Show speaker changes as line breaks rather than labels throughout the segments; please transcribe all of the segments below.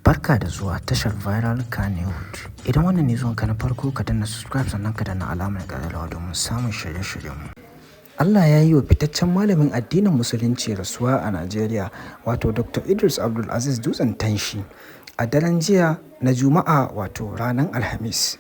Barka da zuwa tashar Viral Kannywood. Idan wannan ne zuwanka na farko ka danna subscribe sannan ka danna alamar ƙararrawa domin samun shirye-shiryenmu. Allah ya yi wa fitaccen malamin addinin musulunci rasuwa a Najeriya, wato Dr. Idris Dutsen Tanshi a daren jiya na Juma'a, wato ranar Alhamis.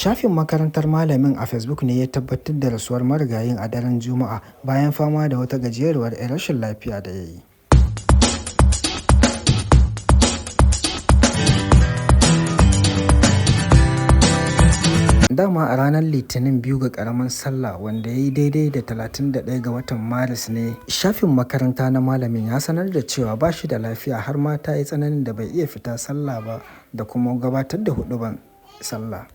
Shafin makarantar malamin a Facebook ne ya tabbatar da rasuwar marigayin a daren Juma'a bayan fama da wata gajeruwar rashin lafiya da ya yi. Dama a ranar Litinin 2 ga ƙaramin Sallah, wanda ya yi daidai da 31 ga watan Maris ne, shafin makaranta na malamin ya sanar da cewa ba shi da lafiya har ma ta yi tsananin da bai iya fita sallah ba da kuma gabatar da huɗuban sallah.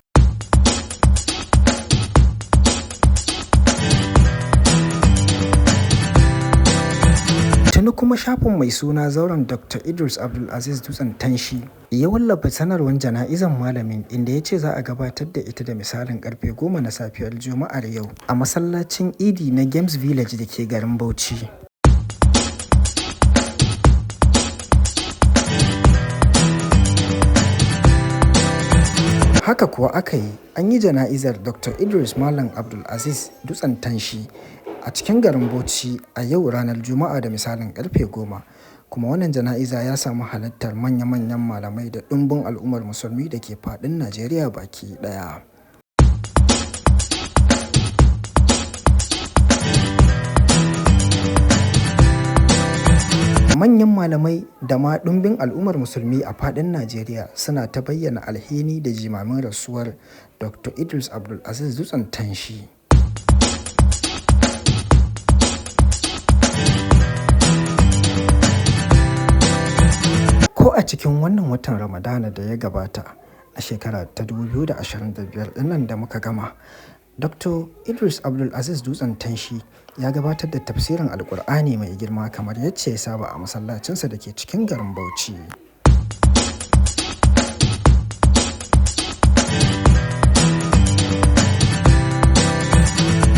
Tuni kuma shafin mai suna zauren Dr. Idris Dutsen Tanshi ya wallafa sanarwar jana'izan malamin, inda ya ce za a gabatar da ita da misalin karfe 10 na safiyar Juma'ar yau a masallacin Idi na Games Village da ke garin Bauchi. Haka kuwa aka yi, an yi jana'izar Dr. Idris Malam Dutsen Tanshi a cikin garin Bauchi a yau ranar Juma'a da misalin karfe 10, kuma wannan jana'iza ya samu halartar manya-manyan malamai da ɗumbin al'ummar musulmi da ke faɗin Najeriya baki ɗaya. Manyan malamai da ma ɗumbin al'ummar musulmi a faɗin Najeriya suna ta bayyana alhini da jimamin rasuwar Dr. Idris Dutsen Tanshi. Ko a cikin wannan watan Ramadana da ya gabata a shekara ta 2025 ɗinnan da muka gama, Dr. Idris Dutsen Tanshi ya gabatar da tafsirin Alƙur'ani mai girma kamar yadda ya saba a masallacinsa da ke cikin garin Bauchi.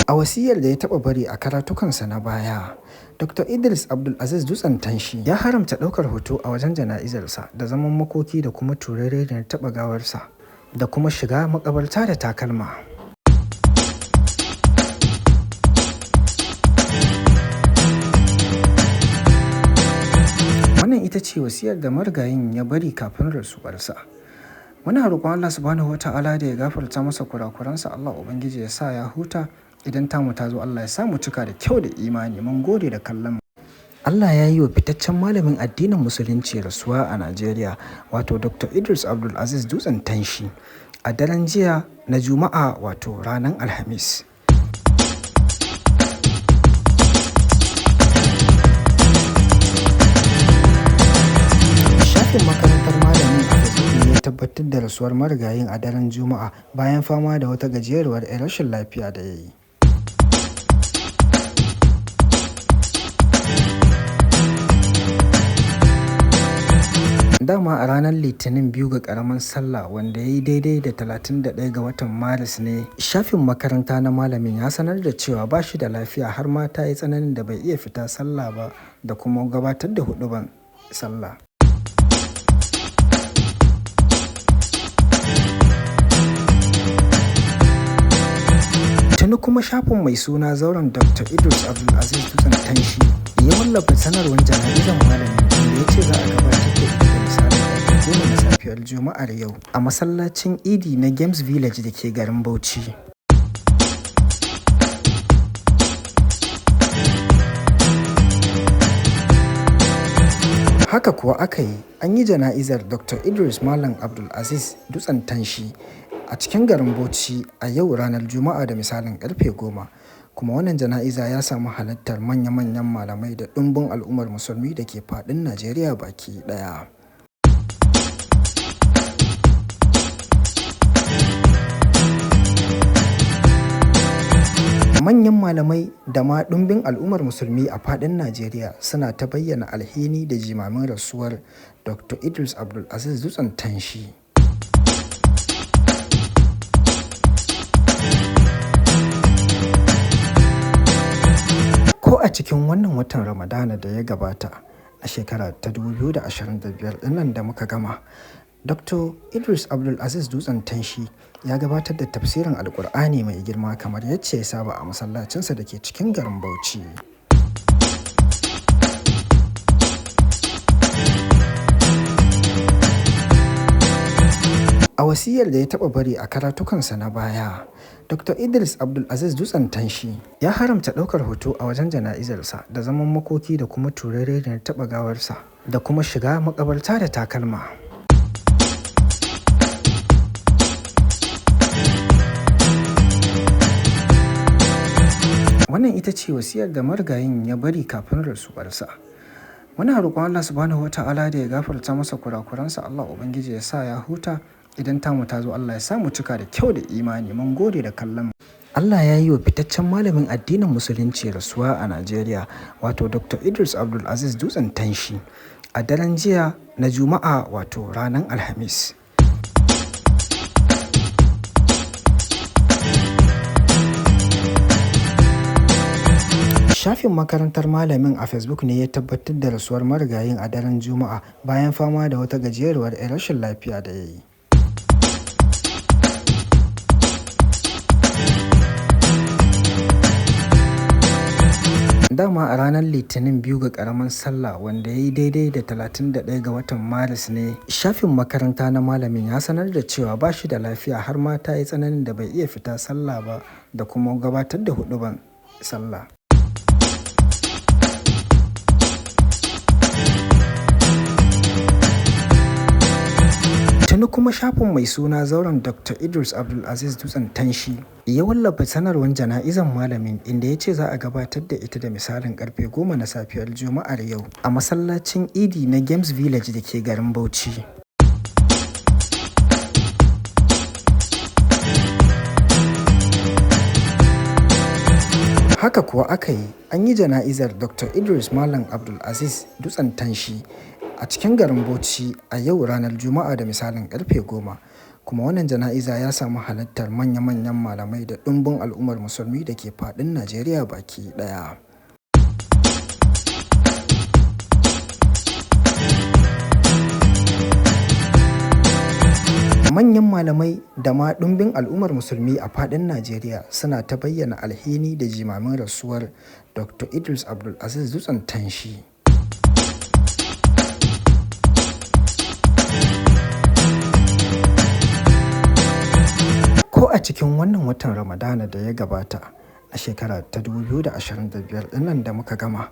A wasiyar da ya taɓa bari a karatukansa na baya, Dr. Idris Dutsen Tanshi ya haramta ɗaukar hoto a wajen jana'izarsa da zaman makoki da kuma turare da taɓa gawarsa da kuma shiga makabarta da takalma. Wannan ita ce wasiyar da marigayin ya bari kafin rasuwarsa. Muna roƙon Allah subhanahu wata'ala da ya gafarta masa kurakuransa. Allah Ubangiji ya sa ya huta. Idan tamu ta zo, Allah ya samu cika da kyau da imani. Mun gode da kallon. Allah ya yi wa fitaccen malamin addinin musulunci rasuwa a Najeriya, wato Dr. Idris Dutsen Tanshi a daren jiya na Juma'a, wato ranar Alhamis. Shafin makarantar malamin a Facebook ne ya tabbatar da rasuwar marigayin a daren Juma'a bayan fama da wata gajeruwar rashin lafiya da ya yi. Dama a ranar Litinin 2 ga ƙaramin Sallah, wanda ya yi daidai da 31 ga watan Maris ne, shafin makaranta na malamin ya sanar da cewa ba shi da lafiya har ma ta yi tsananin da bai iya fita sallah ba da kuma gabatar da huɗuban sallah. Tuni kuma shafin mai suna zauren Dr. Idris Dutsen Tanshi ya wallafa sanarwar jana'izan malamin, inda ya ce za a gabatar da ita da misalin karfe 10 na safiyar Juma'ar yau a masallacin Idi na Games Village da ke garin Bauchi. Haka kuwa aka yi, an yi jana'izar Dr. Idris Malam Dutsen Tanshi a cikin garin Bauchi a yau ranar Juma'a da misalin karfe 10, kuma wannan jana'iza ya samu halartar manya-manyan malamai da ɗumbin al'ummar musulmi da ke faɗin Najeriya baki ɗaya. Manyan malamai da ma ɗumbin al'ummar musulmi a faɗin Najeriya suna ta bayyana alhini da jimamin rasuwar Dr. Idris Dutsen Tanshi. a cikin wannan watan Ramadana da ya gabata a shekara ta 2025 dinnan da muka gama, Dr. Idris Dutsen Tanshi ya gabatar da tafsirin Alkur'ani mai girma kamar yadda ya saba a masallacinsa da ke cikin garin Bauchi. A wasiyar da ya taɓa bari a karatukansa na baya, Dr. Idris Dutsen Tanshi ya haramta ɗaukar hoto a wajen jana'izarsa da zaman makoki da kuma turare da taɓa gawarsa da kuma shiga makabarta da takalma. Wannan ita ce wasiyar da marigayin ya bari kafin rasuwarsa. Muna roƙon Allah subhanahu wa ta'ala da ya gafarta masa kurakuransa. Allah Ubangiji ya sa ya huta. Idan tamu ta zo, Allah ya sa mu cika da kyau da imani. Mun gode da kallon. Allah ya yi wa fitaccen malamin addinin musulunci rasuwa a Najeriya, wato Dr. Idris Dutsen Tanshi, a daren jiya na Juma'a, wato ranar Alhamis. Shafin makarantar malamin a Facebook ne ya tabbatar da rasuwar marigayin a daren Juma'a bayan fama da wata gajeruwar rashin lafiya da ya yi. Dama a ranar Litinin 2 ga ƙaramin Sallah, wanda ya yi daidai da 31 ga watan Maris ne, shafin makaranta na malamin ya sanar da cewa ba shi da lafiya har ma ta yi tsananin da bai iya fita sallah ba da kuma gabatar da huɗuban sallah. Tuni kuma shafin mai suna zauren Dr. Idris Dutsen Tanshi ya wallafa sanarwar jana'izan malamin, inda ya ce za a gabatar da ita da misalin karfe 10 na safiyar Juma'ar yau a masallacin Idi na Games Village da ke garin Bauchi. Haka kuwa aka yi, an yi jana'izar Dr. Idris Malam Dutsen Tanshi a cikin garin Bauchi a yau ranar Juma'a da misalin karfe 10, kuma wannan jana'iza ya samu halartar manya-manyan malamai da ɗumbin al'ummar musulmi da ke faɗin Najeriya baki ɗaya. Manyan malamai da ma ɗumbin al'ummar musulmi a faɗin Najeriya suna ta bayyana alhini da jimamin rasuwar Dr. Idris Dutsen Tanshi. Ko a cikin wannan watan Ramadana da ya gabata a shekara ta 2025 dinnan da muka gama,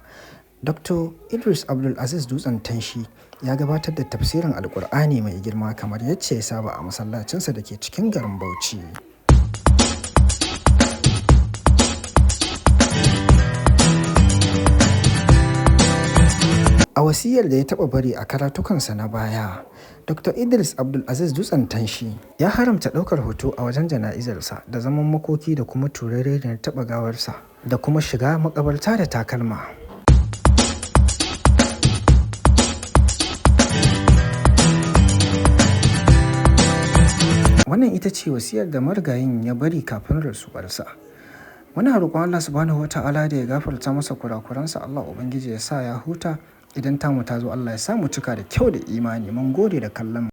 Dr. Idris Dutsen Tanshi ya gabatar da tafsirin Alkur'ani mai girma kamar yadda ya saba a masallacinsa da ke cikin garin Bauchi. A wasiyar da ya taɓa bari a karatukansa na baya, Dr. Idris Dutsen Tanshi ya haramta ɗaukar hoto a wajen jana'izarsa da zaman makoki da kuma turare da taɓa gawarsa da kuma shiga makabarta da takalma. Wannan ita ce wasiyar da marigayin ya bari kafin rasuwarsa. Muna roƙon Allah subhanahu wa ta'ala da ya gafarta masa kurakuransa. Allah Ubangiji ya sa ya huta. Idan tamu ta zo, Allah ya sa mu cika da kyau da imani. Mun gode da kallon.